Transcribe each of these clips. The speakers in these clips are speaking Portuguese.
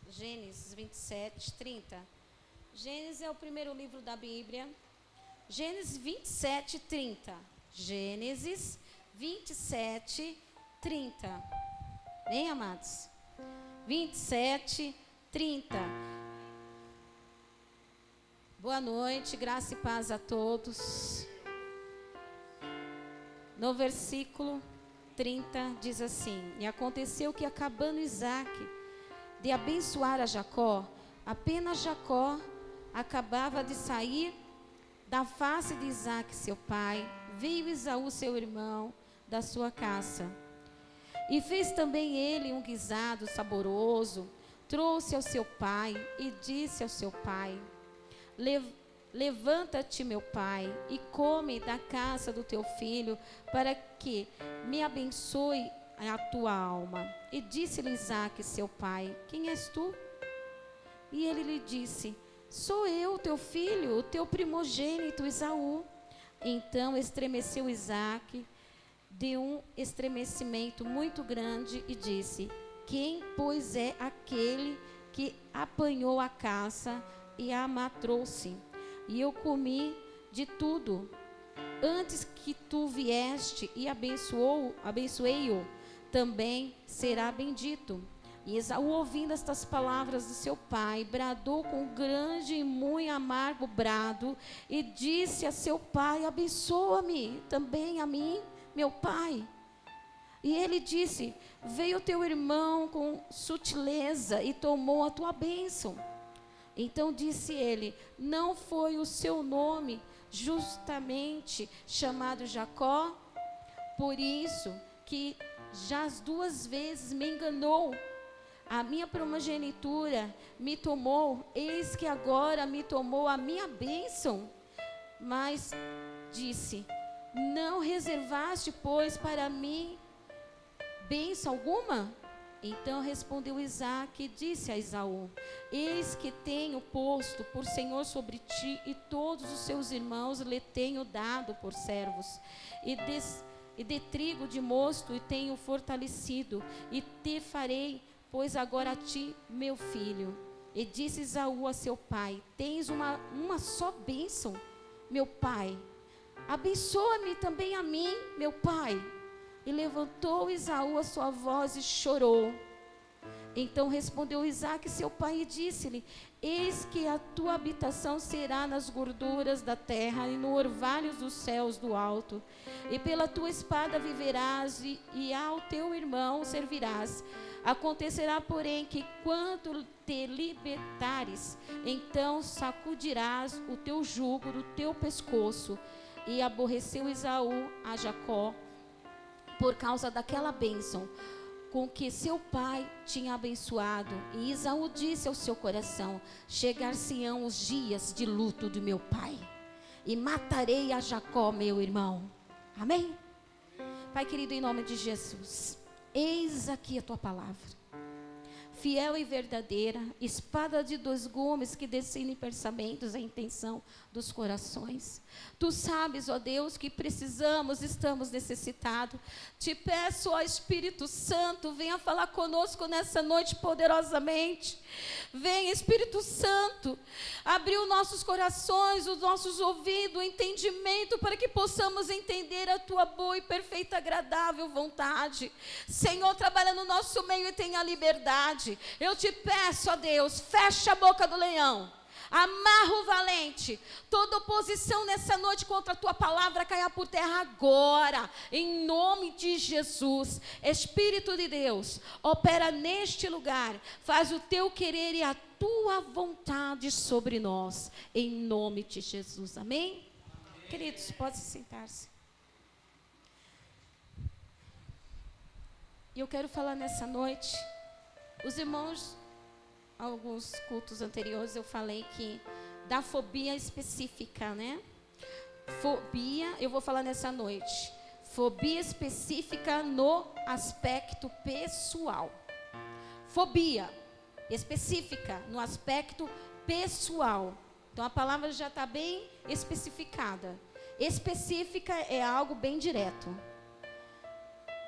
Gênesis 27, 30. Gênesis é o primeiro livro da Bíblia. Gênesis 27, 30. Gênesis 27, 30. Bem, amados? 27, 30. Boa noite, graça e paz a todos. No versículo 30 diz assim: E aconteceu que, acabando Isaque de abençoar a Jacó, apenas Jacó acabava de sair da face de Isaque seu pai, veio Esaú seu irmão da sua caça. E fez também ele um guisado saboroso, trouxe ao seu pai e disse ao seu pai: Levanta-te, meu pai, e come da caça do teu filho, para que me abençoe a tua alma. E disse-lhe Isaque, seu pai: Quem és tu? E ele lhe disse: Sou eu, teu filho, o teu primogênito Esaú. Então estremeceu Isaque de um estremecimento muito grande e disse: Quem, pois, é aquele que apanhou a caça e a matou-se? E eu comi de tudo, antes que tu vieste e abençoei-o, também será bendito. E Esaú, ouvindo estas palavras do seu pai, bradou com grande e muito amargo brado, e disse a seu pai: Abençoa-me também a mim, meu pai. E ele disse: Veio teu irmão com sutileza e tomou a tua bênção. Então disse ele: Não foi o seu nome justamente chamado Jacó? Por isso que já as 2 vezes me enganou. A minha primogenitura me tomou, eis que agora me tomou a minha bênção. Mas disse: Não reservaste, pois, para mim bênção alguma? Então respondeu Isaque e disse a Esaú: Eis que tenho posto por senhor sobre ti, e todos os seus irmãos lhe tenho dado por servos, e de trigo de mosto e tenho fortalecido, e te farei, pois, agora a ti, meu filho. E disse Esaú a seu pai: Tens uma só bênção, meu pai. Abençoa-me também a mim, meu pai. E levantou Esaú a sua voz e chorou. Então respondeu Isaque seu pai e disse-lhe: Eis que a tua habitação será nas gorduras da terra e no orvalho dos céus do alto. E pela tua espada viverás e ao teu irmão servirás. Acontecerá, porém, que quando te libertares, então sacudirás o teu jugo do teu pescoço. E aborreceu Esaú a Jacó por causa daquela bênção com que seu pai tinha abençoado. E Esaú disse ao seu coração: Chegar-se-ão os dias de luto do meu pai, e matarei a Jacó, meu irmão. Amém? Pai querido, em nome de Jesus, eis aqui a tua palavra, fiel e verdadeira, espada de 2 gumes que decide pensamentos e intenção dos corações. Tu sabes, ó Deus, que precisamos, estamos necessitados. Te peço, ó Espírito Santo, venha falar conosco nessa noite poderosamente. Vem, Espírito Santo, abrir os nossos corações, os nossos ouvidos, o entendimento, para que possamos entender a tua boa e perfeita, agradável vontade. Senhor, trabalha no nosso meio e tenha liberdade. Eu te peço, ó Deus, fecha a boca do leão, amarra o valente. Toda oposição nessa noite contra a tua palavra caia por terra agora, em nome de Jesus. Espírito de Deus, opera neste lugar, faz o teu querer e a tua vontade sobre nós, em nome de Jesus. Amém? Amém. Queridos, pode sentar-se. E eu quero falar nessa noite. Os irmãos, alguns cultos anteriores, eu falei que da fobia específica, né? Fobia, eu vou falar nessa noite. Fobia específica no aspecto pessoal. Fobia específica no aspecto pessoal. Então a palavra já está bem especificada. Específica é algo bem direto.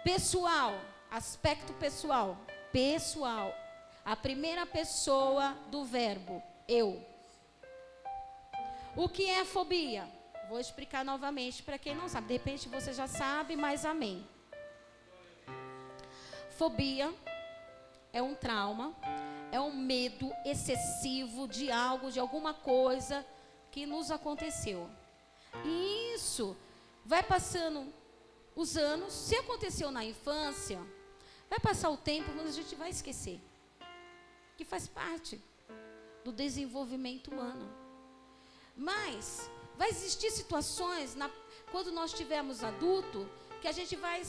Pessoal, aspecto pessoal. Pessoal, A primeira pessoa do verbo, eu. O que é fobia? Vou explicar novamente para quem não sabe. De repente você já sabe, mas amém. Fobia é um trauma, é um medo excessivo de algo, de alguma coisa que nos aconteceu. E isso vai passando os anos. Se aconteceu na infância, vai passar o tempo, mas a gente vai esquecer. Que faz parte do desenvolvimento humano. Mas vai existir situações, quando nós tivermos adulto, que a gente vai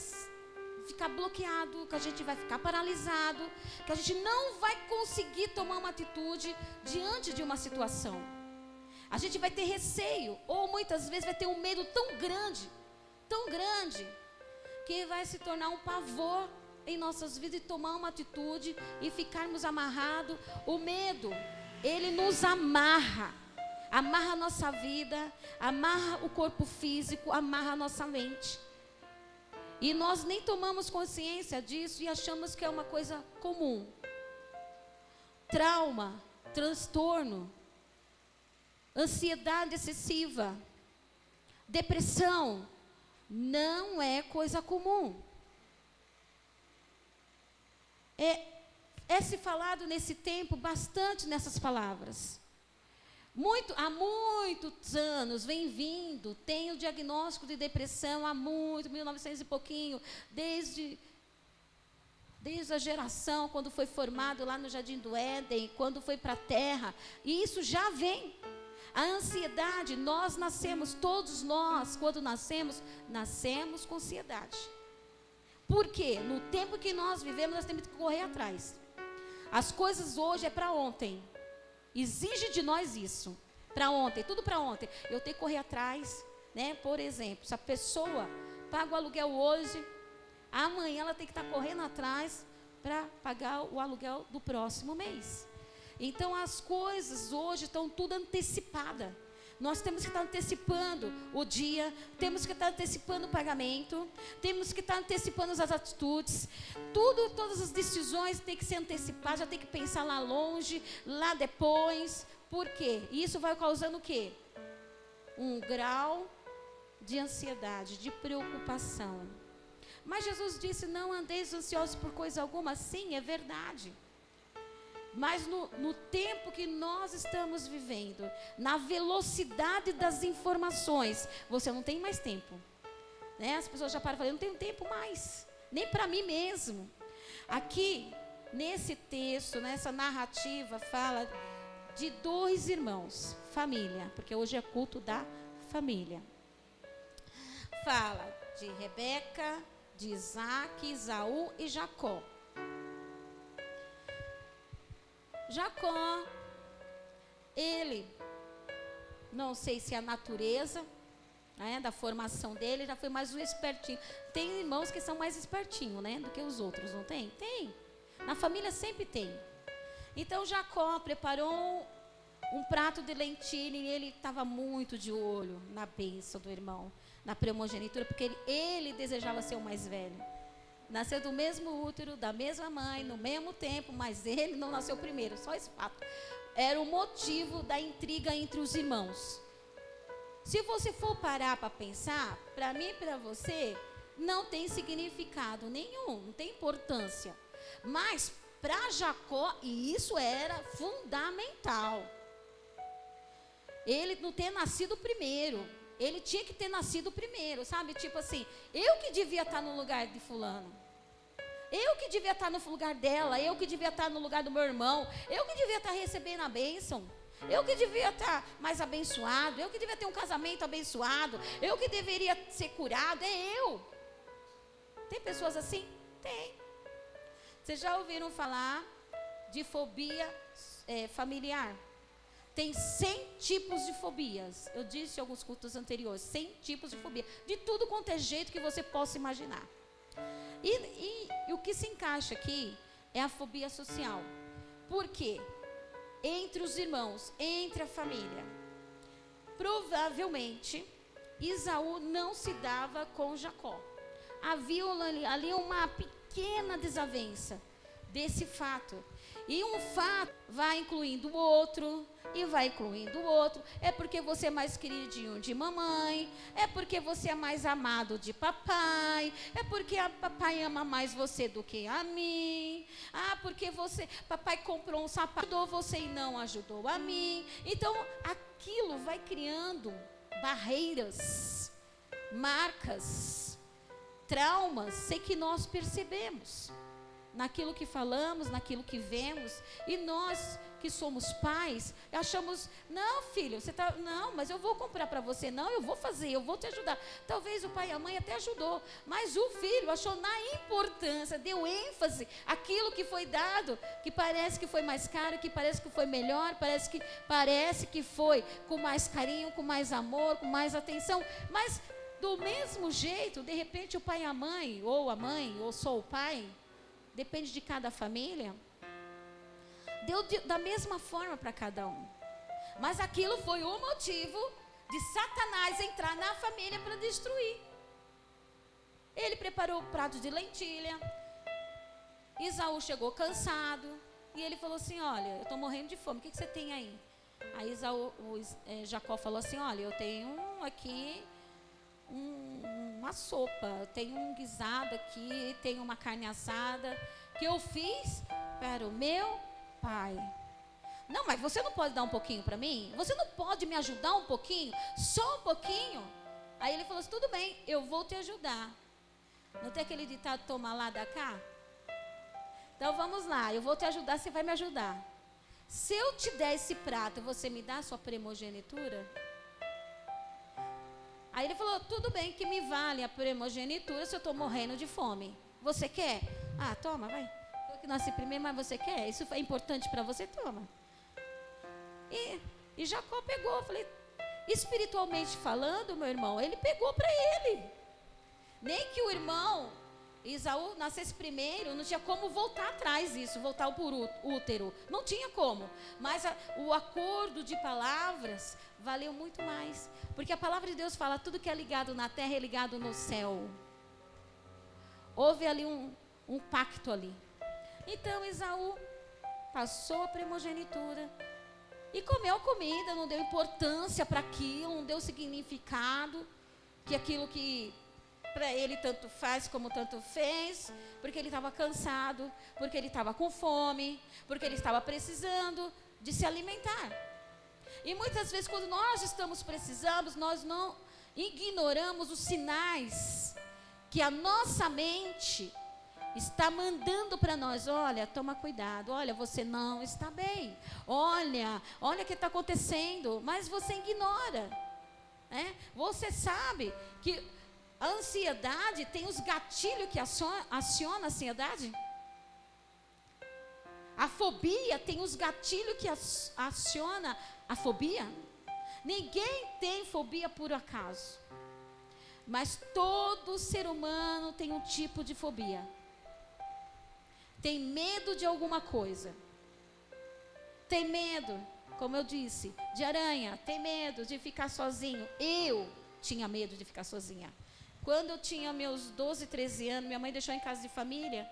ficar bloqueado, que a gente vai ficar paralisado, que a gente não vai conseguir tomar uma atitude diante de uma situação. A gente vai ter receio, ou muitas vezes vai ter um medo tão grande, que vai se tornar um pavor em nossas vidas e tomar uma atitude e ficarmos amarrados. O medo, ele nos amarra a nossa vida, amarra o corpo físico, amarra a nossa mente. E nós nem tomamos consciência disso e achamos que é uma coisa comum. Trauma, transtorno, ansiedade excessiva, depressão, não é coisa comum. É se falado nesse tempo bastante nessas palavras. Há muitos anos vem vindo, tem o diagnóstico de depressão há 1900 e pouquinho, desde a geração, quando foi formado lá no Jardim do Éden, quando foi para a Terra, e isso já vem. A ansiedade, todos nós, quando nascemos com ansiedade. Por quê? No tempo que nós vivemos, nós temos que correr atrás. As coisas hoje é para ontem. Exige de nós isso. Para ontem, tudo para ontem. Eu tenho que correr atrás, né? Por exemplo, se a pessoa paga o aluguel hoje, amanhã ela tem que estar correndo atrás para pagar o aluguel do próximo mês. Então as coisas hoje estão tudo antecipadas. Nós temos que estar antecipando o dia, temos que estar antecipando o pagamento, temos que estar antecipando as atitudes. Todas as decisões têm que ser antecipadas, já tem que pensar lá longe, lá depois. Por quê? Isso vai causando o quê? Um grau de ansiedade, de preocupação. Mas Jesus disse, não andeis ansiosos por coisa alguma. Sim, é verdade. Mas no tempo que nós estamos vivendo, na velocidade das informações, você não tem mais tempo. Né? As pessoas já param e falam, eu não tenho tempo mais, nem para mim mesmo. Aqui, nesse texto, nessa narrativa, fala de 2 irmãos, família, porque hoje é culto da família. Fala de Rebeca, de Isaac, Esaú e Jacó. Jacó, ele, não sei se a natureza, né, da formação dele, já foi mais um espertinho. Tem irmãos que são mais espertinhos, né, do que os outros, não tem? Tem. Na família sempre tem. Então Jacó preparou um prato de lentilha e ele estava muito de olho na bênção do irmão, na primogenitura, porque ele desejava ser o mais velho. Nasceu do mesmo útero, da mesma mãe, no mesmo tempo, mas ele não nasceu primeiro, só esse fato. Era o motivo da intriga entre os irmãos. Se você for parar para pensar, para mim e para você, não tem significado nenhum, não tem importância. Mas para Jacó, e isso era fundamental. Ele não ter nascido primeiro. Ele tinha que ter nascido primeiro, sabe? Tipo assim, eu que devia estar no lugar de fulano. Eu que devia estar no lugar dela. Eu que devia estar no lugar do meu irmão. Eu que devia estar recebendo a bênção. Eu que devia estar mais abençoado. Eu que devia ter um casamento abençoado. Eu que deveria ser curado. É eu. Tem pessoas assim? Tem. Vocês já ouviram falar de fobia familiar? Tem 100 tipos de fobias. Eu disse em alguns cultos anteriores, 100 tipos de fobia. De tudo quanto é jeito que você possa imaginar. E o que se encaixa aqui é a fobia social. Por quê? Entre os irmãos, entre a família. Provavelmente, Esaú não se dava com Jacó. Havia ali uma pequena desavença desse fato. E um fato vai incluindo o outro, e vai incluindo o outro. É porque você é mais queridinho de mamãe, é porque você é mais amado de papai, é porque a papai ama mais você do que a mim. Ah, porque papai comprou um sapato, ajudou você e não ajudou a mim. Então, aquilo vai criando barreiras, marcas, traumas, sem que nós percebemos. Naquilo que falamos, naquilo que vemos. E nós que somos pais, achamos, não filho, não, mas eu vou comprar para você, não, eu vou fazer, eu vou te ajudar. Talvez o pai e a mãe até ajudou, mas o filho achou na importância, deu ênfase àquilo que foi dado, que parece que foi mais caro, que parece que foi melhor, parece que foi com mais carinho, com mais amor, com mais atenção, mas do mesmo jeito, de repente o pai e a mãe, ou só o pai, depende de cada família, deu da mesma forma para cada um. Mas aquilo foi o motivo de Satanás entrar na família para destruir. Ele preparou o prato de lentilha. Esaú chegou cansado. E ele falou assim, olha, eu estou morrendo de fome, o que você tem aí? Aí Jacó falou assim, olha, eu tenho aqui uma sopa, tenho um guisado aqui, tenho uma carne assada que eu fiz para o meu pai. Não, mas você não pode dar um pouquinho para mim? Você não pode me ajudar um pouquinho? Só um pouquinho? Aí ele falou assim, tudo bem, eu vou te ajudar. Não tem aquele ditado, toma lá, dá cá? Então vamos lá, eu vou te ajudar, você vai me ajudar. Se eu te der esse prato, você me dá a sua primogenitura? Aí ele falou, tudo bem, que me vale a primogenitura se eu estou morrendo de fome. Você quer? Ah, toma, vai. Eu que nasci primeiro, mas você quer? Isso é importante para você? Toma. E Jacó pegou, falei, espiritualmente falando, meu irmão, ele pegou para ele. Nem que o irmão Esaú nascesse primeiro, não tinha como voltar atrás isso, voltar por útero. Não tinha como. Mas o acordo de palavras valeu muito mais. Porque a palavra de Deus fala, tudo que é ligado na terra é ligado no céu. Houve ali um pacto ali. Então Esaú passou a primogenitura e comeu a comida, não deu importância para aquilo, não deu significado, que aquilo que para ele tanto faz como tanto fez, porque ele estava cansado, porque ele estava com fome, porque ele estava precisando de se alimentar. E muitas vezes quando nós estamos precisando, nós não ignoramos os sinais que a nossa mente está mandando para nós. Olha, toma cuidado, olha, você não está bem, olha o que está acontecendo, mas você ignora, né? Você sabe que a ansiedade tem os gatilhos que aciona a ansiedade? A fobia tem os gatilhos que aciona a fobia? Ninguém tem fobia por acaso. Mas todo ser humano tem um tipo de fobia. Tem medo de alguma coisa. Tem medo, como eu disse, de aranha. Tem medo de ficar sozinho. Eu tinha medo de ficar sozinha. Quando eu tinha meus 12, 13 anos, minha mãe deixou em casa de família.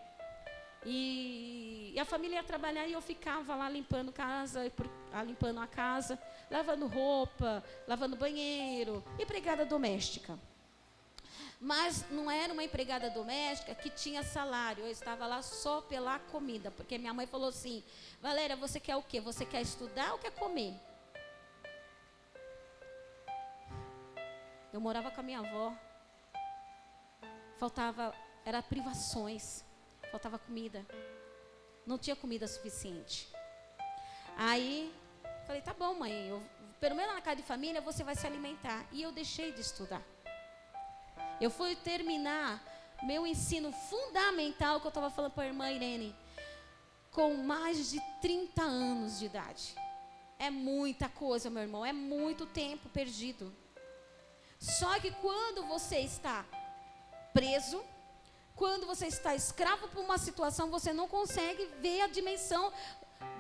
E a família ia trabalhar e eu ficava lá limpando a casa, lavando roupa, lavando banheiro, empregada doméstica. Mas não era uma empregada doméstica que tinha salário, eu estava lá só pela comida, porque minha mãe falou assim, Valéria, você quer o quê? Você quer estudar ou quer comer? Eu morava com a minha avó. Era privações, faltava comida, não tinha comida suficiente. Aí, falei, tá bom mãe, pelo menos na casa de família você vai se alimentar. E eu deixei de estudar. Eu fui terminar meu ensino fundamental, que eu estava falando para a irmã Irene, com mais de 30 anos de idade. É muita coisa, meu irmão, é muito tempo perdido. Só que quando você está preso, quando você está escravo por uma situação, você não consegue ver a dimensão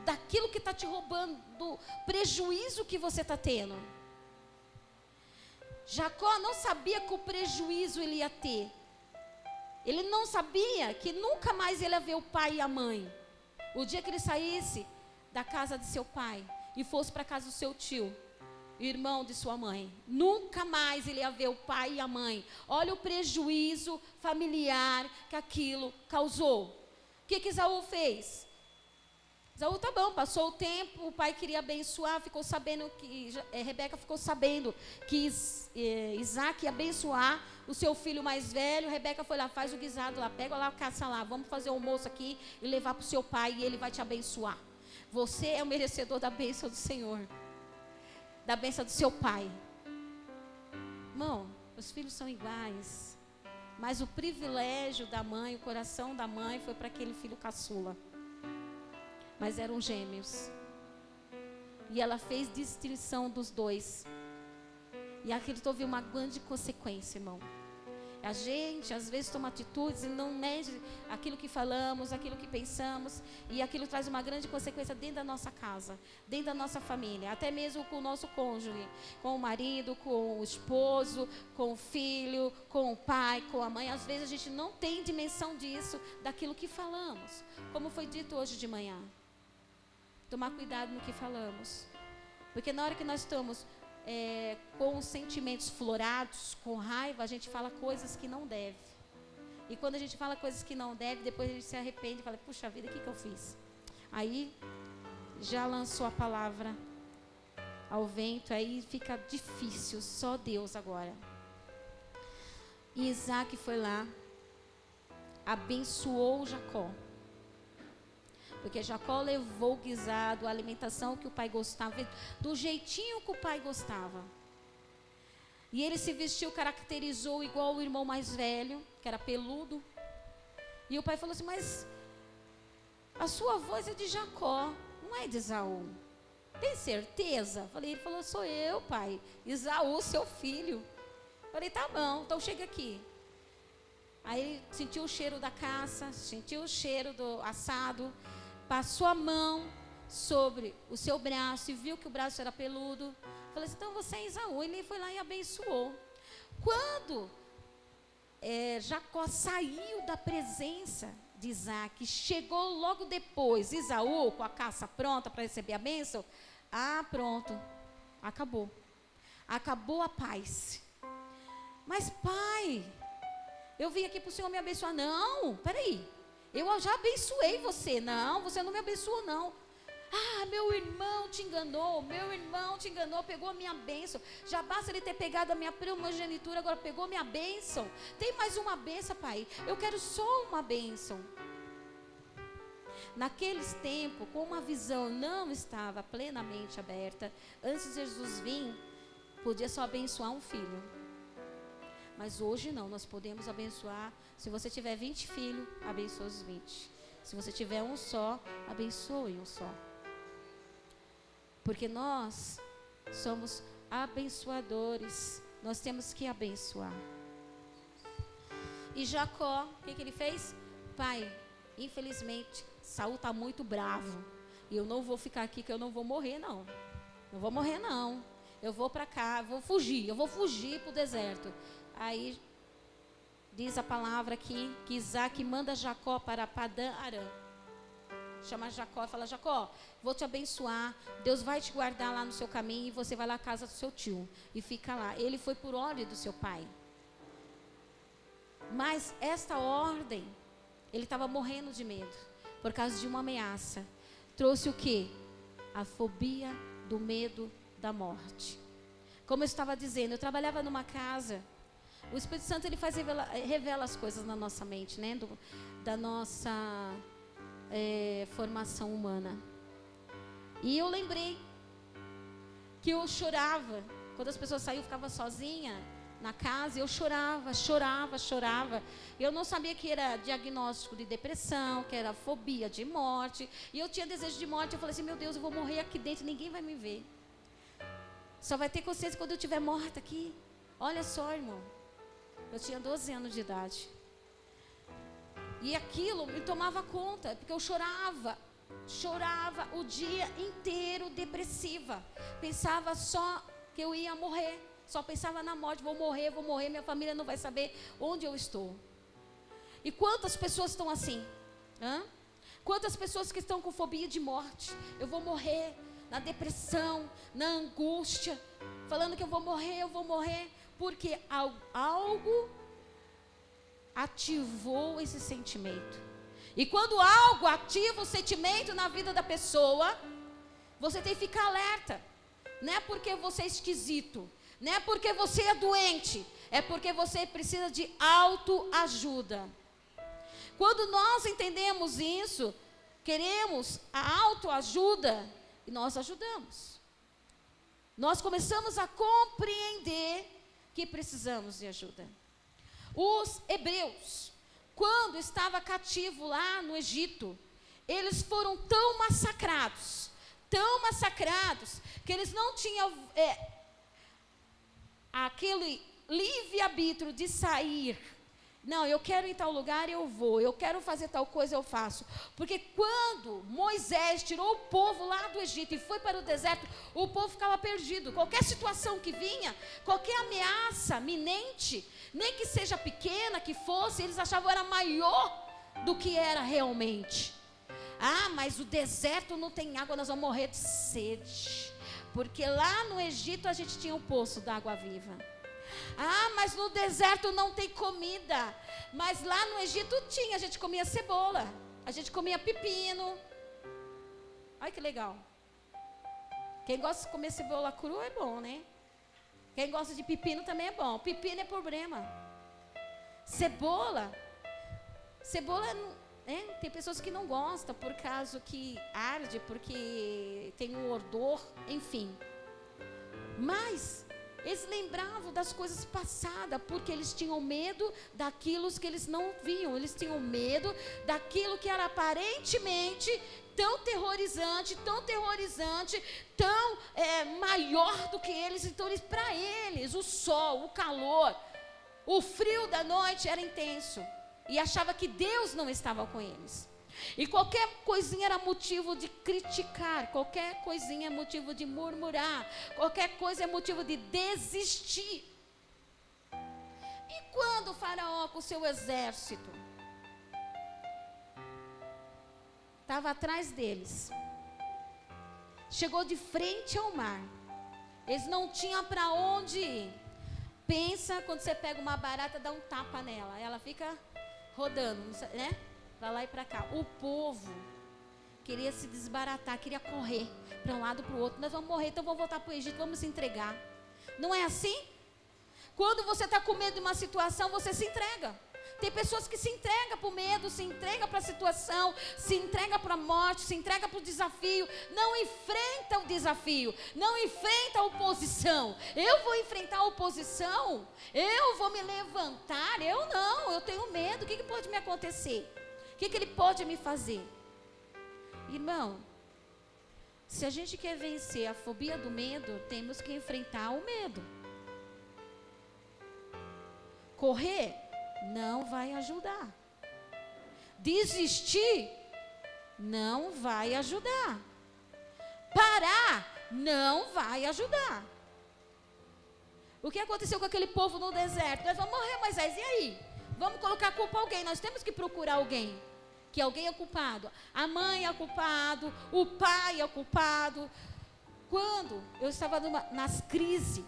daquilo que está te roubando, do prejuízo que você está tendo. Jacó não sabia que o prejuízo ele ia ter. Ele não sabia que nunca mais ele ia ver o pai e a mãe. O dia que ele saísse da casa de seu pai e fosse para a casa do seu tio, irmão de sua mãe, nunca mais ele ia ver o pai e a mãe. Olha o prejuízo familiar que aquilo causou. O que Esaú fez? Esaú, tá bom, passou o tempo, o pai queria abençoar, ficou sabendo que, Rebeca ficou sabendo que Isaac ia abençoar o seu filho mais velho. Rebeca foi lá, faz o guisado lá, pega lá a caça lá, vamos fazer o almoço aqui e levar para o seu pai e ele vai te abençoar. Você é o merecedor da bênção do Senhor, da bênção do seu pai. Irmão, os filhos são iguais, mas o privilégio da mãe, o coração da mãe foi para aquele filho caçula. Mas eram gêmeos. E ela fez distinção dos dois. E aquilo teve uma grande consequência, irmão. A gente, às vezes, toma atitudes e não mede aquilo que falamos, aquilo que pensamos. E aquilo traz uma grande consequência dentro da nossa casa, dentro da nossa família. Até mesmo com o nosso cônjuge, com o marido, com o esposo, com o filho, com o pai, com a mãe. Às vezes a gente não tem dimensão disso, daquilo que falamos. Como foi dito hoje de manhã. Tomar cuidado no que falamos. Porque na hora que nós estamos com os sentimentos florados, com raiva, a gente fala coisas que não deve. E quando a gente fala coisas que não deve, depois a gente se arrepende e fala, puxa vida, o que eu fiz? Aí já lançou a palavra ao vento, aí fica difícil, só Deus agora. E Isaac foi lá, abençoou Jacó. Porque Jacó levou o guisado, a alimentação que o pai gostava, do jeitinho que o pai gostava. E ele se vestiu, caracterizou igual o irmão mais velho, que era peludo. E o pai falou assim, mas a sua voz é de Jacó, não é de Esaú. Tem certeza? Ele falou, sou eu, pai. Esaú, seu filho. Falei, tá bom, então chega aqui. Aí ele sentiu o cheiro da caça, sentiu o cheiro do assado. Passou a mão sobre o seu braço e viu que o braço era peludo. Falei assim, então você é Esaú. Ele foi lá e abençoou. Quando Jacó saiu da presença de Isaac, chegou logo depois, Esaú com a caça pronta para receber a bênção. Pronto, acabou. Acabou a paz. Mas pai, eu vim aqui para o Senhor me abençoar. Não, peraí. Eu já abençoei você. Não, você não me abençoou, não. Meu irmão te enganou. Meu irmão te enganou, pegou a minha bênção. Já basta ele ter pegado a minha primogenitura, agora pegou minha bênção. Tem mais uma bênção, pai. Eu quero só uma bênção. Naqueles tempos, como a visão não estava plenamente aberta, antes de Jesus vir, podia só abençoar um filho. Mas hoje não, nós podemos abençoar. Se você tiver 20 filhos, abençoe os 20. Se você tiver um só, abençoe um só. Porque nós somos abençoadores. Nós temos que abençoar. E Jacó, o que ele fez? Pai, infelizmente, Saul está muito bravo. E eu não vou ficar aqui, que eu não vou morrer, não. Não vou morrer, não. Eu vou para cá, eu vou fugir para o deserto. Aí diz a palavra aqui que Isaac manda Jacó para Padã Arã. Chama Jacó e fala, Jacó, vou te abençoar, Deus vai te guardar lá no seu caminho e você vai lá à casa do seu tio e fica lá. Ele foi por ordem do seu pai. Mas esta ordem, ele estava morrendo de medo por causa de uma ameaça. Trouxe o quê? A fobia do medo da morte. Como eu estava dizendo, eu trabalhava numa casa. O Espírito Santo ele revela as coisas na nossa mente, né? Da nossa formação humana. E eu lembrei que eu chorava. Quando as pessoas saíam, eu ficava sozinha na casa. Eu chorava. Eu não sabia que era diagnóstico de depressão, que era fobia de morte. E eu tinha desejo de morte. Eu falei assim, meu Deus, eu vou morrer aqui dentro, ninguém vai me ver. Só vai ter consciência quando eu estiver morta aqui. Olha só, irmão. Eu tinha 12 anos de idade. E aquilo me tomava conta, porque eu chorava o dia inteiro depressiva. Pensava só que eu ia morrer. Só pensava na morte, vou morrer, minha família não vai saber onde eu estou. E quantas pessoas estão assim? Quantas pessoas que estão com fobia de morte? Eu vou morrer, na depressão, na angústia, falando que eu vou morrer, porque algo ativou esse sentimento. E quando algo ativa o sentimento na vida da pessoa, você tem que ficar alerta. Não é porque você é esquisito, não é porque você é doente, é porque você precisa de autoajuda. Quando nós entendemos isso, queremos a autoajuda, e nós ajudamos. Nós começamos a compreender que precisamos de ajuda. Os hebreus, quando estava cativo lá no Egito, eles foram tão massacrados, que eles não tinham aquele livre-arbítrio de sair. Não, eu quero ir em tal lugar, eu vou. Eu quero fazer tal coisa, eu faço. Porque quando Moisés tirou o povo lá do Egito e foi para o deserto, o povo ficava perdido. Qualquer situação que vinha, qualquer ameaça iminente, nem que seja pequena que fosse, eles achavam que era maior do que era realmente. Ah, mas o deserto não tem água, nós vamos morrer de sede. Porque lá no Egito a gente tinha um poço d'água viva. Ah, mas no deserto não tem comida. Mas lá no Egito tinha, a gente comia cebola, a gente comia pepino. Olha que legal. Quem gosta de comer cebola crua é bom, né? Quem gosta de pepino também é bom. Pepino é problema. Cebola tem pessoas que não gostam por causa que arde, porque tem um odor, enfim. Mas eles lembravam das coisas passadas, porque eles tinham medo daquilo que eles não viam. Eles tinham medo daquilo que era aparentemente tão terrorizante, tão maior do que eles. Então, para eles, o sol, o calor, o frio da noite era intenso. E achava que Deus não estava com eles. E qualquer coisinha era motivo de criticar, qualquer coisinha é motivo de murmurar, qualquer coisa é motivo de desistir. E quando o faraó com o seu exército estava atrás deles, chegou de frente ao mar, eles não tinham para onde ir. Pensa quando você pega uma barata, dá um tapa nela, ela fica rodando, né? Para lá e para cá. O povo queria se desbaratar, queria correr para um lado para o outro. Nós vamos morrer, então vamos voltar para o Egito, vamos se entregar. Não é assim? Quando você está com medo de uma situação, você se entrega. Tem pessoas que se entregam para o medo, se entregam para a situação, se entregam para a morte, se entregam para o desafio. Não enfrenta o desafio, não enfrenta a oposição. Eu vou enfrentar a oposição? Eu vou me levantar? Eu não, eu tenho medo. O que pode me acontecer? O que ele pode me fazer? Irmão, se a gente quer vencer a fobia do medo, temos que enfrentar o medo. Correr não vai ajudar. Desistir não vai ajudar. Parar não vai ajudar. O que aconteceu com aquele povo no deserto? Nós vamos morrer, Moisés, e aí? Vamos colocar a culpa a alguém. Nós temos que procurar alguém. Que alguém é culpado. A mãe é culpado, o pai é culpado. Quando eu estava nas crises,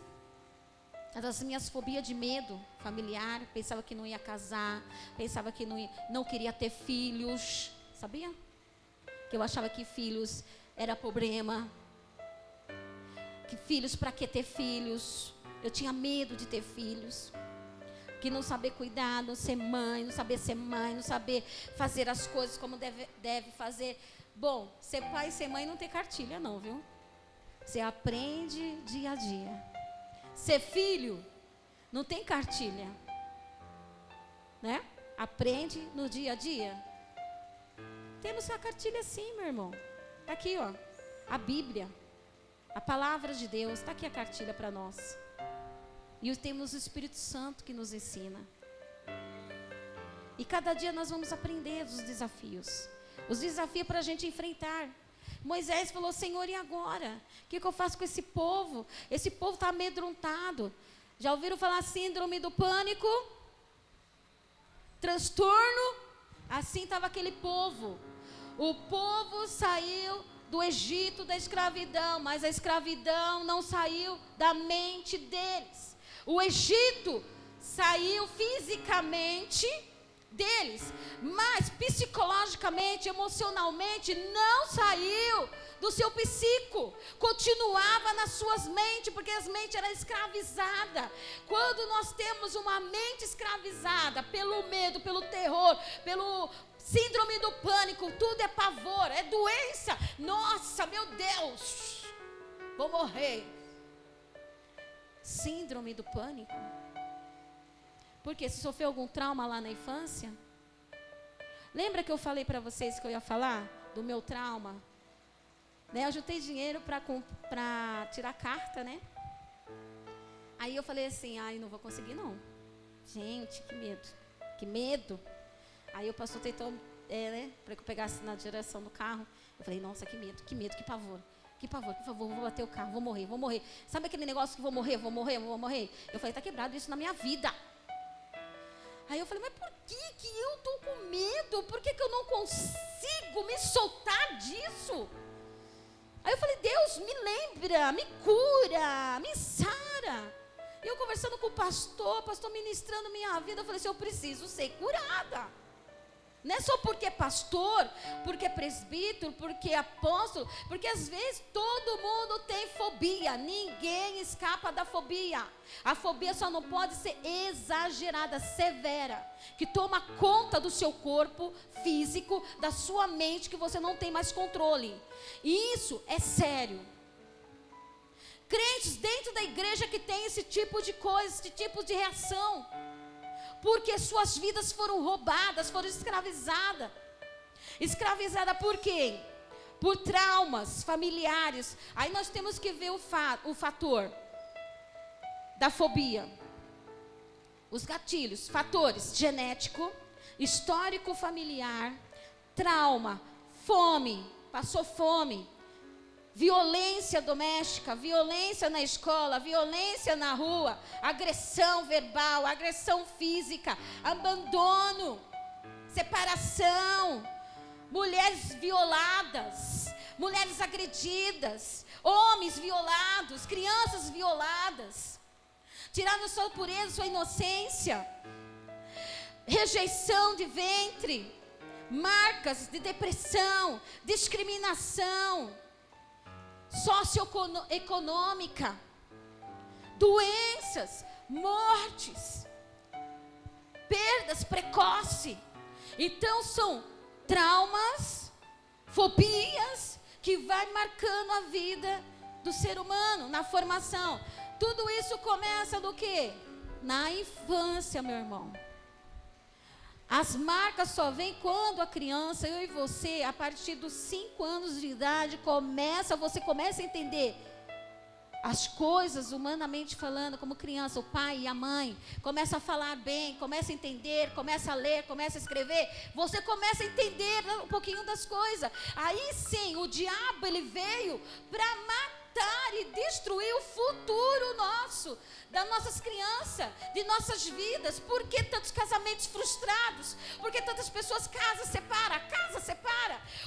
das minhas fobias de medo familiar, pensava que não ia casar, pensava que não queria ter filhos, sabia? Que eu achava que filhos era problema, que filhos, para que ter filhos? Eu tinha medo de ter filhos, que não saber cuidar, não ser mãe, não saber fazer as coisas como deve fazer. Bom, ser pai e ser mãe não tem cartilha não, viu? Você aprende dia a dia. Ser filho não tem cartilha, né? Aprende no dia a dia. Temos a cartilha sim, meu irmão. Está aqui, ó, a Bíblia, a palavra de Deus. Está aqui a cartilha para nós. E temos o Espírito Santo que nos ensina. E cada dia nós vamos aprender dos desafios. Os desafios para a gente enfrentar. Moisés falou: Senhor, e agora? O que eu faço com esse povo? Esse povo está amedrontado. Já ouviram falar síndrome do pânico? Transtorno? Assim estava aquele povo. O povo saiu do Egito, da escravidão, mas a escravidão não saiu da mente deles. O Egito saiu fisicamente deles, mas psicologicamente, emocionalmente, não saiu do seu psico, continuava nas suas mentes, porque as mentes eram escravizadas. Quando nós temos uma mente escravizada pelo medo, pelo terror, pelo síndrome do pânico, tudo é pavor, é doença. Nossa, meu Deus, vou morrer. Síndrome do pânico. Porque se sofreu algum trauma lá na infância? Lembra que eu falei para vocês que eu ia falar do meu trauma? Né? Eu juntei dinheiro para tirar carta, né? Aí eu falei assim, não vou conseguir não. Gente, que medo. Que medo. Aí o pastor tentou, né, para que eu pegasse na direção do carro. Eu falei, nossa, que medo, que pavor. Que pavor, por favor, vou bater o carro, vou morrer. Sabe aquele negócio que vou morrer? Eu falei, tá quebrado isso na minha vida. Aí eu falei, mas por que eu tô com medo? Por que eu não consigo me soltar disso? Aí eu falei, Deus, me lembra, me cura, me sara. E eu conversando com o pastor ministrando minha vida, eu falei assim, eu preciso ser curada. Não é só porque é pastor, porque é presbítero, porque é apóstolo, porque às vezes todo mundo tem fobia, ninguém escapa da fobia. A fobia só não pode ser exagerada, severa, que toma conta do seu corpo físico, da sua mente, que você não tem mais controle. E isso é sério. Crentes dentro da igreja que tem esse tipo de coisa, esse tipo de reação, porque suas vidas foram roubadas, foram escravizadas. Escravizada por quê? Por traumas familiares. Aí nós temos que ver o fator da fobia. Os gatilhos, fatores: genético, histórico familiar, trauma, fome, passou fome, violência doméstica, violência na escola, violência na rua, agressão verbal, agressão física, abandono, separação, mulheres violadas, mulheres agredidas, homens violados, crianças violadas, tiraram sua pureza, sua inocência, rejeição de ventre, marcas de depressão, discriminação socioeconômica, doenças, mortes, perdas precoces. Então são traumas, fobias que vai marcando a vida do ser humano na formação. Tudo isso começa do quê? Na infância, meu irmão. As marcas só vêm quando a criança, eu e você, a partir dos 5 anos de idade, você começa a entender as coisas, humanamente falando, como criança, o pai e a mãe, começa a falar bem, começa a entender, começa a ler, começa a escrever, você começa a entender um pouquinho das coisas. Aí sim, o diabo, ele veio para matar e destruir o futuro nosso, das nossas crianças, de nossas vidas. Por que tantos casamentos frustrados? Por que tantas pessoas casa separa?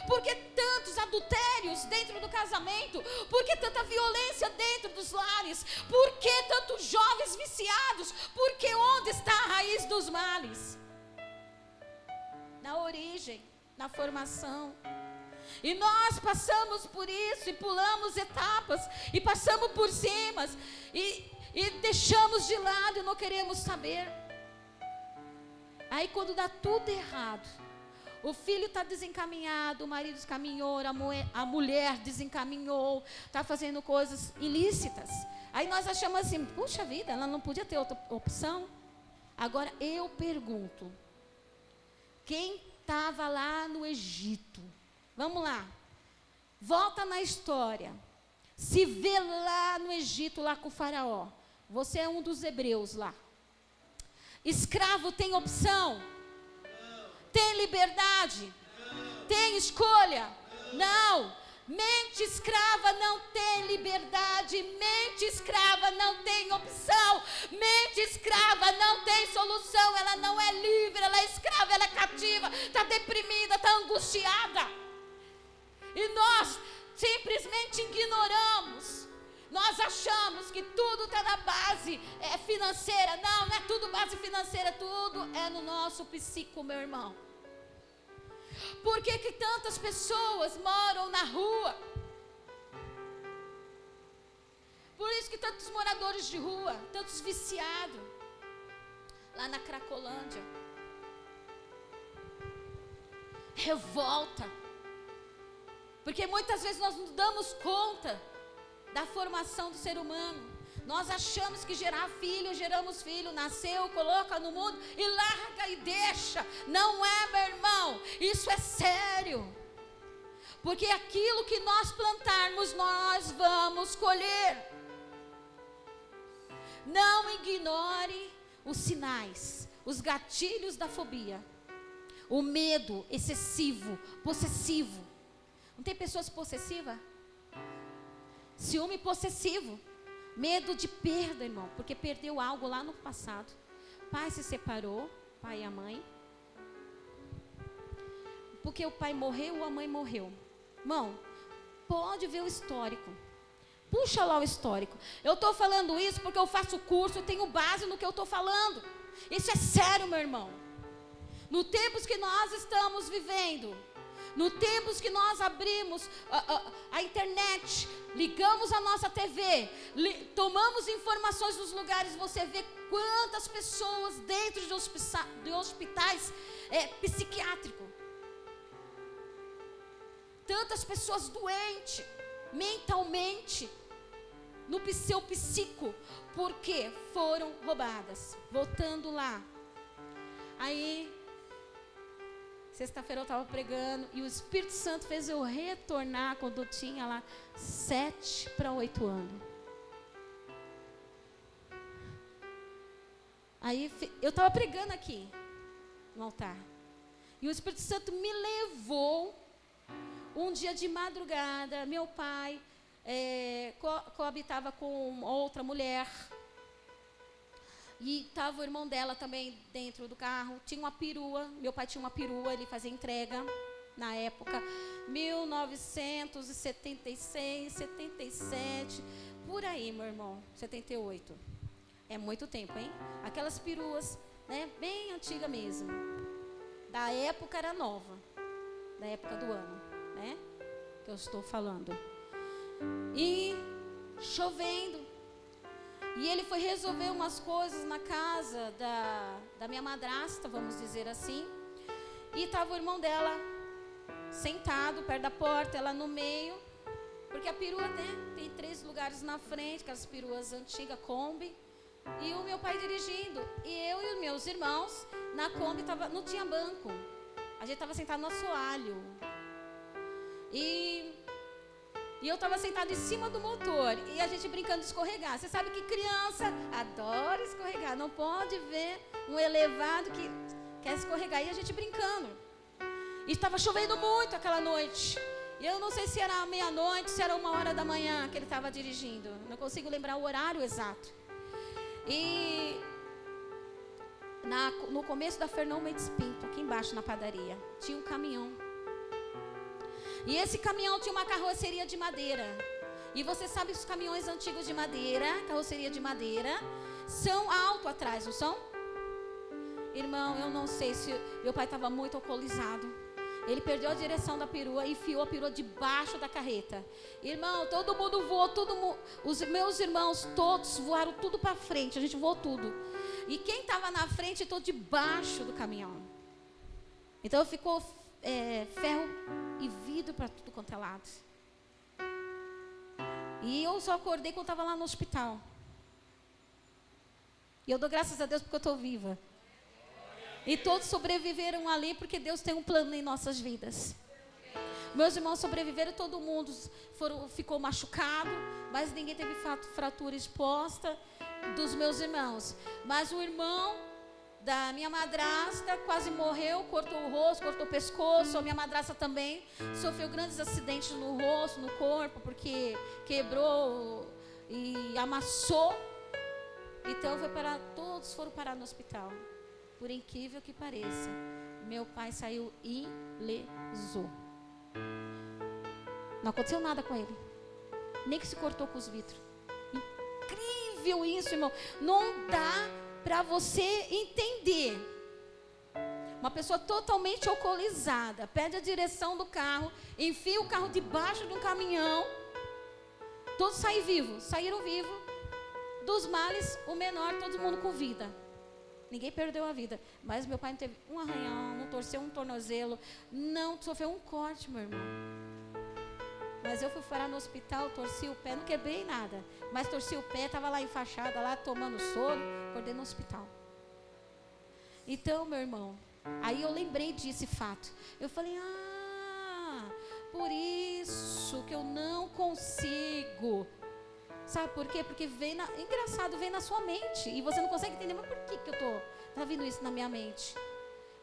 Por que tantos adultérios dentro do casamento? Por que tanta violência dentro dos lares? Por que tantos jovens viciados? Porque onde está a raiz dos males? Na origem, na formação. E nós passamos por isso e pulamos etapas e passamos por cima e deixamos de lado e não queremos saber. Aí quando dá tudo errado, o filho está desencaminhado, o marido descaminhou, a mulher desencaminhou, está fazendo coisas ilícitas. Aí nós achamos assim, puxa vida, ela não podia ter outra opção. Agora eu pergunto, quem estava lá no Egito? Vamos lá, volta na história, se vê lá no Egito, lá com o faraó, você é um dos hebreus lá. Escravo tem opção? Não. Tem liberdade? Não. Tem escolha? Não. Mente escrava não tem liberdade, mente escrava não tem opção, mente escrava não tem solução, ela não é livre, ela é escrava, ela é cativa, está deprimida, está angustiada. E nós simplesmente ignoramos. Nós achamos que tudo está na base financeira. Não, não é tudo base financeira, tudo é no nosso psico, meu irmão. Por que que tantas pessoas moram na rua? Por isso que tantos moradores de rua, tantos viciados, lá na Cracolândia, revolta, porque muitas vezes nós não damos conta da formação do ser humano. Nós achamos que geramos filho, nasceu, coloca no mundo e larga e deixa. Não é, meu irmão, isso é sério, porque aquilo que nós plantarmos, nós vamos colher. Não ignore os sinais, os gatilhos da fobia. O medo excessivo, possessivo. Não tem pessoas possessivas? Ciúme possessivo. Medo de perda, irmão, porque perdeu algo lá no passado. Pai se separou, pai e a mãe. Porque o pai morreu ou a mãe morreu. Irmão, pode ver o histórico. Puxa lá o histórico. Eu estou falando isso porque eu faço curso, eu tenho base no que eu estou falando. Isso é sério, meu irmão. No tempos que nós estamos vivendo, no tempos que nós abrimos a internet, ligamos a nossa TV, tomamos informações dos lugares, você vê quantas pessoas dentro de hospitais psiquiátricos. Tantas pessoas doentes, mentalmente, no seu psico, porque foram roubadas. Voltando lá. Aí, sexta-feira eu estava pregando e o Espírito Santo fez eu retornar quando eu tinha lá 7 para 8 anos. Aí eu estava pregando aqui no altar. E o Espírito Santo me levou um dia de madrugada. Meu pai coabitava com outra mulher. E estava o irmão dela também dentro do carro. Tinha uma perua. Meu pai tinha uma perua, ele fazia entrega na época. 1976, 77, por aí, meu irmão. 78. É muito tempo, hein? Aquelas peruas, né? Bem antiga mesmo. Da época era nova. Da época do ano, né? Que eu estou falando. E chovendo. E ele foi resolver umas coisas na casa da minha madrasta, vamos dizer assim. E estava o irmão dela sentado perto da porta, ela no meio. Porque a perua, né, tem 3 lugares na frente, aquelas peruas antigas, Kombi. E o meu pai dirigindo. E eu e os meus irmãos, na Kombi, não tinha banco. A gente estava sentado no assoalho. E eu estava sentado em cima do motor. E a gente brincando de escorregar. Você sabe que criança adora escorregar. Não pode ver um elevado que quer escorregar. E a gente brincando. E estava chovendo muito aquela noite. E eu não sei se era meia-noite, se era 1h da manhã que ele estava dirigindo. Não consigo lembrar o horário exato. E no começo da Fernão Mendes Pinto, aqui embaixo na padaria, tinha um caminhão. E esse caminhão tinha uma carroceria de madeira. E você sabe que os caminhões antigos de madeira, carroceria de madeira, são altos atrás, não são? Irmão, eu não sei se meu pai estava muito alcoolizado. Ele perdeu a direção da perua e enfiou a perua debaixo da carreta. Irmão, todo mundo voou, os meus irmãos todos voaram tudo para frente, a gente voou tudo. E quem estava na frente estou debaixo do caminhão. Então ficou ferro e vidro para tudo quanto é lado. E eu só acordei quando estava lá no hospital. E eu dou graças a Deus porque eu estou viva. E todos sobreviveram ali porque Deus tem um plano em nossas vidas. Meus irmãos sobreviveram, todo mundo ficou machucado, mas ninguém teve fratura exposta dos meus irmãos. Mas o irmão da minha madrasta quase morreu, cortou o rosto, cortou o pescoço. A minha madrasta também sofreu grandes acidentes no rosto, no corpo, porque quebrou e amassou. Então todos foram parar no hospital. Por incrível que pareça, meu pai saiu ileso. Não aconteceu nada com ele. Nem que se cortou com os vidros. Incrível isso, irmão. Não dá para você entender. Uma pessoa totalmente alcoolizada, perde a direção do carro, enfia o carro debaixo de um caminhão. Todos saíram vivos. Dos males, o menor, todo mundo com vida. Ninguém perdeu a vida. Mas meu pai não teve um arranhão, não torceu um tornozelo, não sofreu um corte, meu irmão. Mas eu fui parar no hospital, torci o pé, não quebrei nada. Mas torci o pé, estava lá enfaixada, lá tomando soro, acordei no hospital. Então, meu irmão, aí eu lembrei desse fato. Eu falei, por isso que eu não consigo. Sabe por quê? Porque engraçado, vem na sua mente. E você não consegue entender, mas por que eu tá vindo isso na minha mente?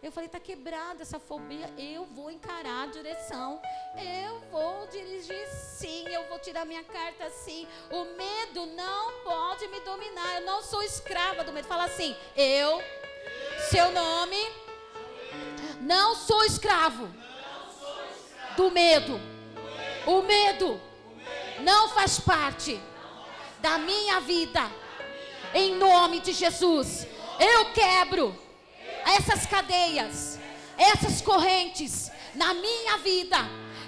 Eu falei, tá quebrada essa fobia, eu vou encarar a direção. Eu vou dirigir sim, eu vou tirar minha carta sim. O medo não pode me dominar, eu não sou escrava do medo. Fala assim, seu nome, não sou escravo do medo. O medo não faz parte da minha vida. Em nome de Jesus, eu quebro essas cadeias, essas correntes na minha vida,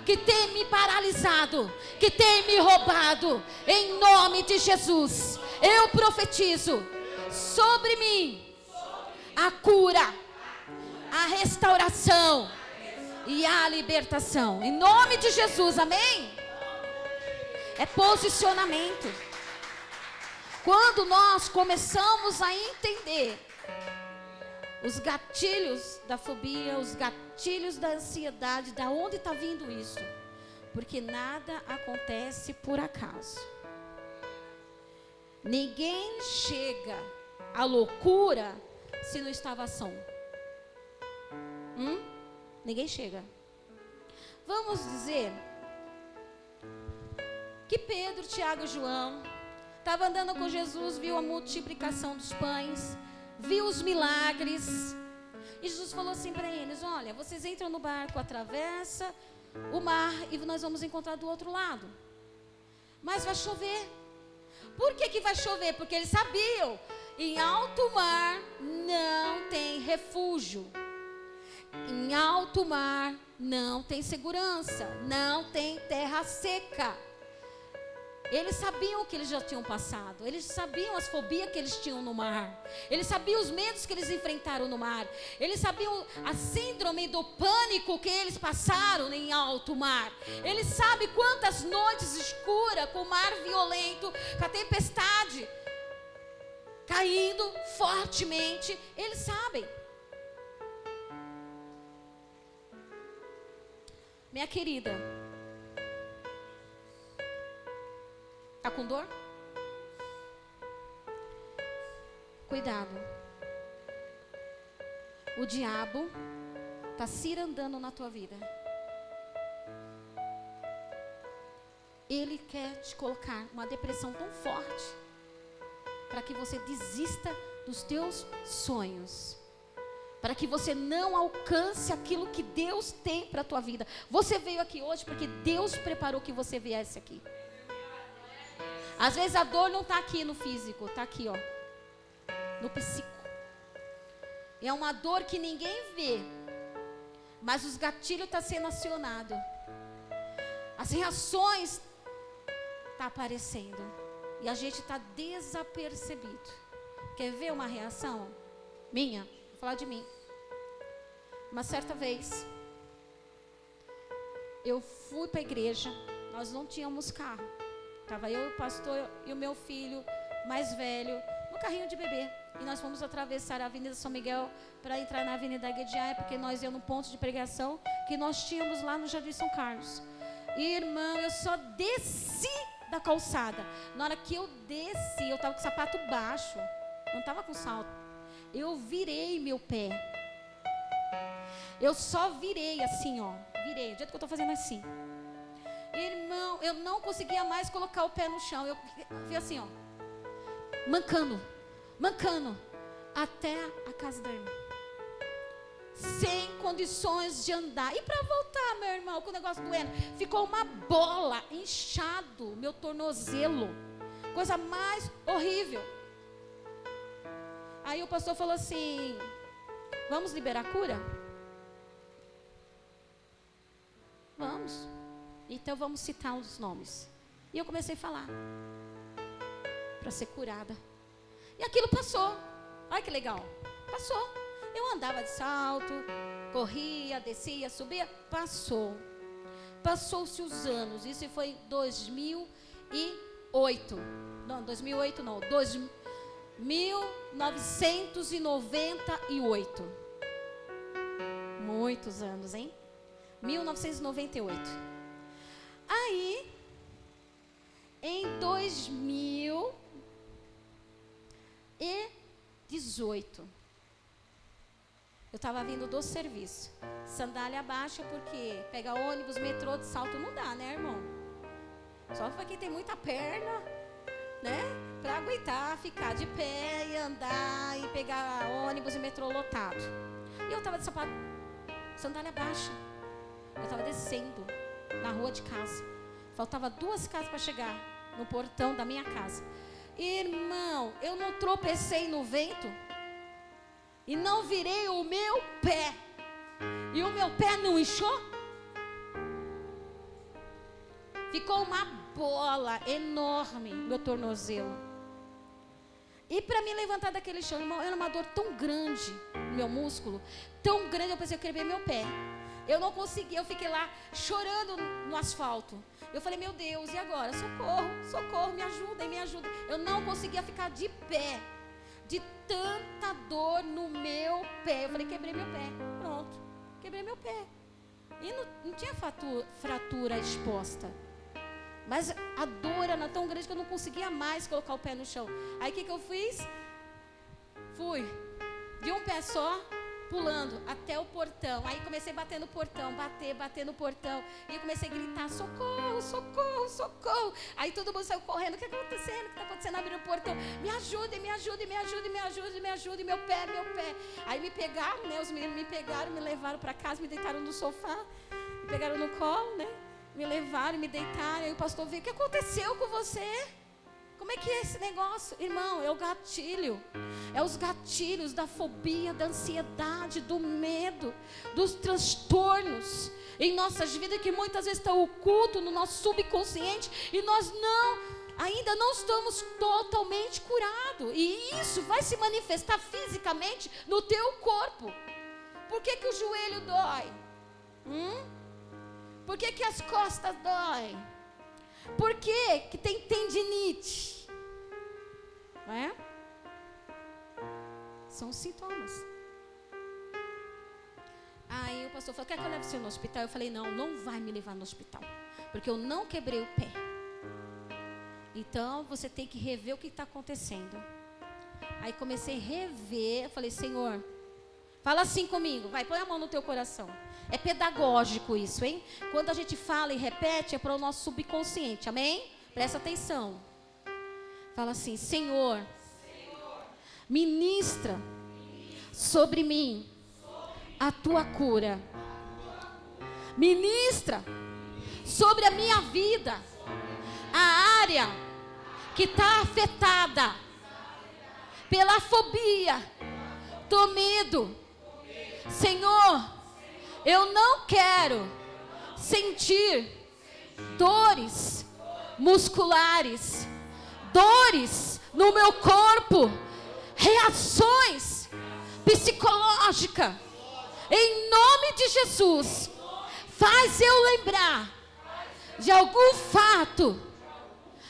que tem me paralisado, que tem me roubado. Em nome de Jesus, eu profetizo sobre mim a cura, a restauração e a libertação. Em nome de Jesus, amém? É posicionamento. Quando nós começamos a entender os gatilhos da fobia, os gatilhos da ansiedade, da onde está vindo isso? Porque nada acontece por acaso. Ninguém chega à loucura se não estava ação. Ninguém chega. Vamos dizer que Pedro, Tiago e João estavam andando com Jesus, viu a multiplicação dos pães, viu os milagres. E Jesus falou assim para eles, olha, vocês entram no barco, atravessa o mar e nós vamos encontrar do outro lado. Mas vai chover. Por que vai chover? Porque eles sabiam, em alto mar não tem refúgio. Em alto mar não tem segurança, não tem terra seca. Eles sabiam o que eles já tinham passado. Eles sabiam as fobias que eles tinham no mar. Eles sabiam os medos que eles enfrentaram no mar. Eles sabiam a síndrome do pânico que eles passaram em alto mar. Eles sabem quantas noites escuras, com o mar violento, com a tempestade caindo fortemente. Eles sabem. Minha querida, está com dor? Cuidado. O diabo está cirandando na tua vida. Ele quer te colocar uma depressão tão forte para que você desista dos teus sonhos, para que você não alcance aquilo que Deus tem para a tua vida. Você veio aqui hoje porque Deus preparou que você viesse aqui. Às vezes a dor não está aqui no físico, está aqui, ó, no psíquico. E é uma dor que ninguém vê, mas os gatilhos estão sendo acionados. As reações estão aparecendo e a gente está desapercebido. Quer ver uma reação minha? Vou falar de mim. Uma certa vez, eu fui para a igreja, nós não tínhamos carro. Estava eu, o pastor e o meu filho mais velho no carrinho de bebê. E nós fomos atravessar a Avenida São Miguel para entrar na Avenida Guediaia, porque nós íamos no ponto de pregação que nós tínhamos lá no Jardim São Carlos. E, irmão, eu só desci da calçada. Na hora que eu desci, eu estava com o sapato baixo, não estava com salto. Eu virei meu pé. Eu só virei assim, ó. Virei, do jeito que eu estou fazendo assim. Irmão, eu não conseguia mais colocar o pé no chão. Eu fui assim, ó, mancando, até a casa da irmã. sem condições de andar. E para voltar, meu irmão, com o negócio doendo, ficou uma bola, inchado, meu tornozelo. Coisa mais horrível. Aí o pastor falou assim: vamos liberar a cura? Vamos. Então vamos citar os nomes. E eu comecei a falar, para ser curada. E aquilo passou. Olha que legal. Passou. Eu andava de salto, corria, descia, subia. Passou. Passou-se os anos. Isso foi em 2008. Não, 2008 não. 1998. Muitos anos, hein? 1998. Aí, em 2018, eu estava vindo do serviço, sandália baixa, porque pegar ônibus, metrô de salto não dá, né, irmão? Só para quem tem muita perna, né, para aguentar ficar de pé e andar e pegar ônibus e metrô lotado. E eu estava de sapato, sandália baixa. Eu estava descendo na rua de casa. Faltava 2 casas para chegar no portão da minha casa. Irmão, eu não tropecei no vento e não virei o meu pé. E o meu pé não inchou? Ficou uma bola enorme no meu tornozelo. E para me levantar daquele chão, irmão, era uma dor tão grande no meu músculo, tão grande, eu pensei, eu queria ver meu pé. Eu não consegui, eu fiquei lá chorando no asfalto. Eu falei, meu Deus, e agora? Socorro, socorro, me ajudem, me ajudem. Eu não conseguia ficar de pé, de tanta dor no meu pé. Eu falei, quebrei meu pé, pronto, quebrei meu pé. E não tinha fratura exposta. Mas a dor era tão grande que eu não conseguia mais colocar o pé no chão. Aí o que eu fiz? Fui de um pé só, pulando até o portão. Aí comecei a bater no portão, bater no portão. E eu comecei a gritar, socorro, socorro, socorro. Aí todo mundo saiu correndo, o que está acontecendo? O que está acontecendo? Abriu o portão, me ajudem, me ajudem, me ajudem, me ajudem, me ajudem, meu pé, meu pé. Aí me pegaram, né, os meninos me pegaram, me levaram para casa, me deitaram no sofá, me pegaram no colo, né, me levaram, me deitaram. Aí o pastor veio, o que aconteceu com você? Como é que é esse negócio? Irmão, é o gatilho. É os gatilhos da fobia, da ansiedade, do medo, dos transtornos em nossas vidas, que muitas vezes está oculto no nosso subconsciente e nós ainda não estamos totalmente curados. E isso vai se manifestar fisicamente no teu corpo. Por que o joelho dói? Por que as costas doem? Por que tem tendinite? Não é? São sintomas. Aí o pastor falou, quer que eu leve você no hospital? Eu falei, não vai me levar no hospital, porque eu não quebrei o pé. Então você tem que rever o que está acontecendo. Aí comecei a rever. Eu falei, Senhor, fala assim comigo, vai, põe a mão no teu coração. É pedagógico isso, hein? Quando a gente fala e repete, é para o nosso subconsciente, amém? Presta atenção. Fala assim, Senhor, ministra sobre mim a tua cura. Ministra sobre a minha vida a área que está afetada pela fobia, do medo. Senhor, eu não quero sentir dores musculares, dores no meu corpo, reações psicológicas. Em nome de Jesus, faz eu lembrar de algum fato,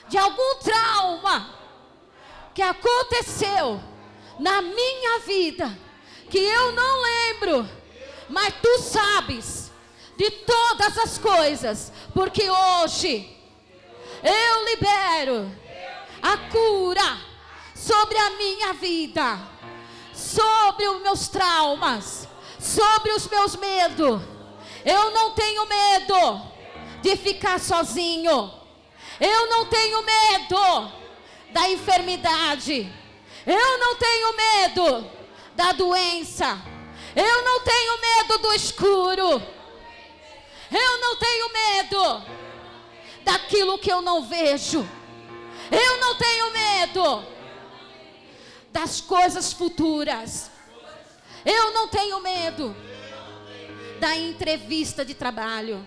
de algum trauma que aconteceu na minha vida, que eu não lembro. Mas tu sabes de todas as coisas, porque hoje eu libero a cura sobre a minha vida, sobre os meus traumas, sobre os meus medos. Eu não tenho medo de ficar sozinho. Eu não tenho medo da enfermidade. Eu não tenho medo da doença. Eu não tenho medo do escuro. Eu não tenho medo daquilo que eu não vejo. Eu não tenho medo das coisas futuras. Eu não tenho medo da entrevista de trabalho.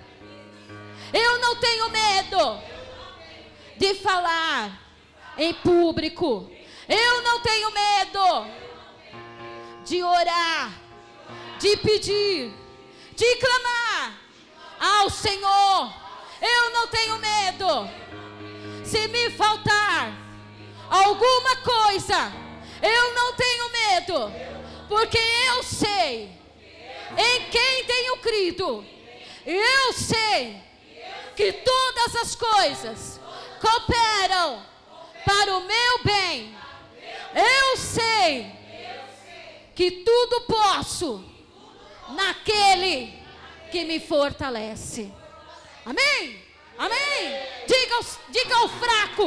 Eu não tenho medo de falar em público. Eu não tenho medo de orar, de pedir, de clamar ao Senhor. Eu não tenho medo. Se me faltar alguma coisa, eu não tenho medo, porque eu sei em quem tenho crido. Eu sei que todas as coisas cooperam para o meu bem. Eu sei que tudo posso naquele que me fortalece. Amém? Amém? Diga ao fraco: